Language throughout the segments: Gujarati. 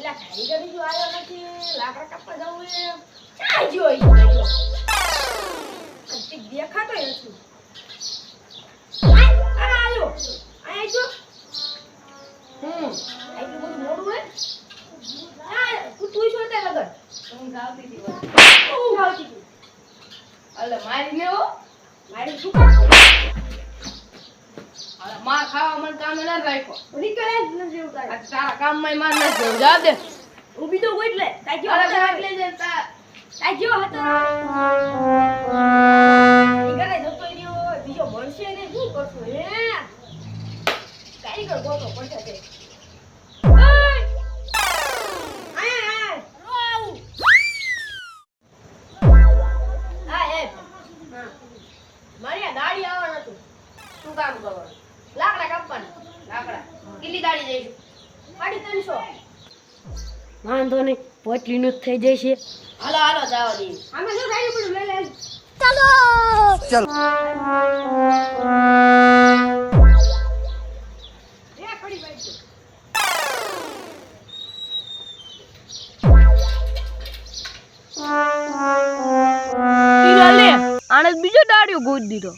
એલા કારીગર જો આવ્યો નથી લાકડા કાપવા જવું છે ક્યાં ગયો ઈ ગયો કદી દેખાતો નથી આ આવ્યો આ જો આ બધું મોડું હે આ તું છો તે લગન હું ગાવતી હતી હું ગાવતી હતી અલે મારી લેવો મારી શું કામ અલે માર ખાવા મન કામ ન રાખ્યો નીકળે જ ન જેવું કાઈ આ તારા કામમાં માર ન જેવું જા દે ઊભી તો ગોઈટ લે તાજો એટલે જે તાજો હતો ઈ કરે જતો રહ્યો બીજો મળશે ને શું કરશું હે કારીગર ગોતો પડશે તે મારી ગાડી આવવાનું હતું શું કામ કરવાનું લાકડા કાપવાના લાકડા કેટલી ગાડી જઈશું 350 વાંધો નહીં પોટલીનું જ થઈ જશે હાલો હાલો જાવ દી આમાં જો ગાડી પડું લઈ લે ચાલો ચાલો એ ખડી બાઈક લે આને બીજો દાડિયો ગોદ દીધો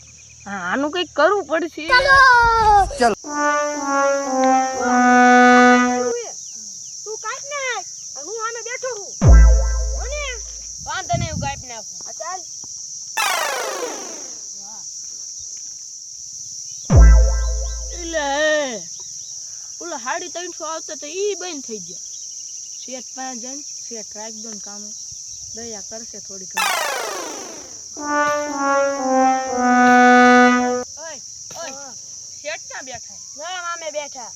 હા આનું કઈક કરવું પડશે ચાલો ચાલો તું કાટ નાખ હું આમે બેઠો હું મને વાંધો નહીં હું કાટ નાખું આ ચાલ લે ઓલા 350 આવતા તો ઈ બંધ થઈ ગયા શેઠ પાસે જઈને શેઠ રાખ દો ને કામે દયા કરશે થોડી ઘણી ઓય ઓય શેઠ ક્યાં બેઠા ના મામે બેઠા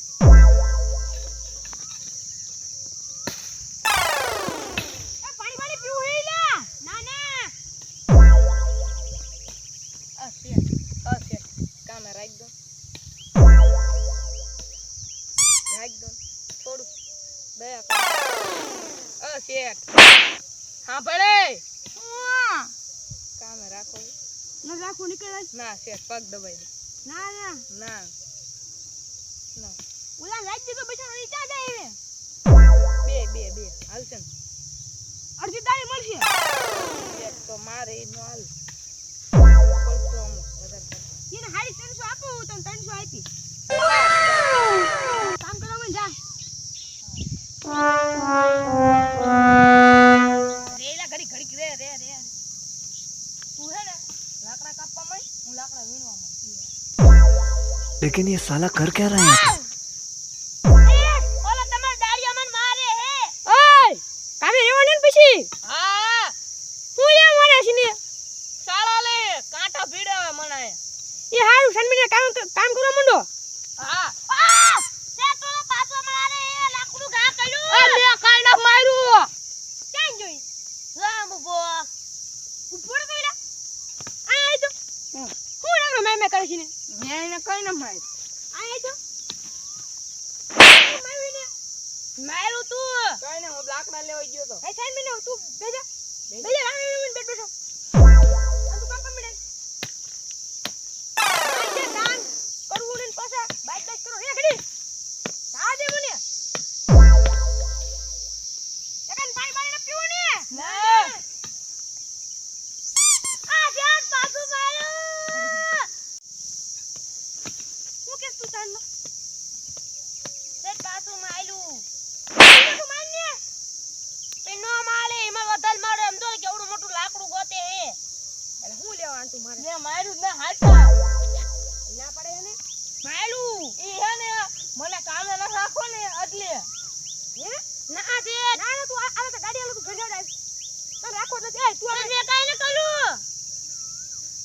એ પાણી પીવું હે લા ના ના આ શેઠ કામે રાખ દો થોડું દયા કર શેઠ હા ભલે કામે રાખો ન રાખો નીકળે ના શેઠ પગ દબાઈ દે ના ના ના ના ઓલા લાઈટ દીધો બેઠા નીચે જાય બે હાલચન અડધી તાળી મળશે શેઠ તો મારે નો હાલ પડતો આમ વધારે એને હારી 300 આપો હું તને 300 આપી કામ કરો મને જા રેલા ઘડી રે તું હે ને લાકડા કાપવા માં હું લાકડા વીણવા માં लेकिन ये साला कर क्या रहा है ઓલા તમાર દાડિયા મન મારે હે ઓય કામે રેવો ને પછી હા હું લે મારે છે ને શાળા લે કાંટા ભીડાવે મનાય એ હારું સન્મીને કામ કરો મંડો હા તે તો પાછો મારે લાકડું ઘા કર્યું એ લે કાઈ ના માર્યું ક્યાં જોઈ રામ ગો ઉપર ગઈલા આ તો હું મે કરે છે ને મે એને કઈ ના માર આ તો મારું તું કઈ ને હું લાકડા લેવા ગયો તો એ સન્મીને તું બેજા રામ બેઠો તું કામ કમડે કામ કરવું ને પાછા બાઈક કરો રે ઘડી જા દે મને એકન પાણી ન પીવું ને ના આ જાન પાછું માર્યો હું કે તું તાન તે પાછું માર્યું તું મારને પેનો મારે એમાં વધારે મારે એમ તો કેવડું મોટું લાકડું ગોતે હે એટલે હું લેવાનું તું મારે મે માર્યું ના હાલતા ના પડે ને માયલું ઈ હે ને મને કામે ન રાખો ને એટલે હે ના દે ના તું આ તો ગાડી આલો તું ઘર જાવ તો રાખો નથી એ તું મે કાઈ ન કલું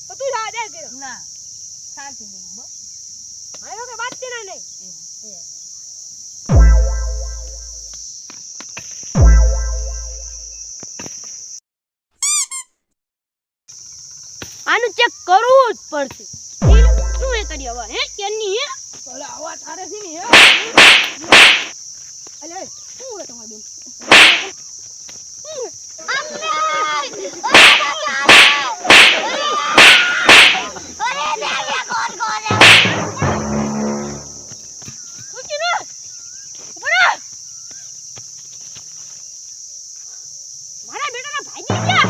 તો તું જા દે કે ના શાંતિ નહીં બસ આયો કે વાત ના નહીં આનું ચેક કરવું જ પડશે શું એ કરી હવે હે કેની હે ઓલા આવા થારે છે ને હે અલે શું હે તમાર બેન અમને અરે દેવે કોણ કોણ મારા બેટાના ભાઈ ગયા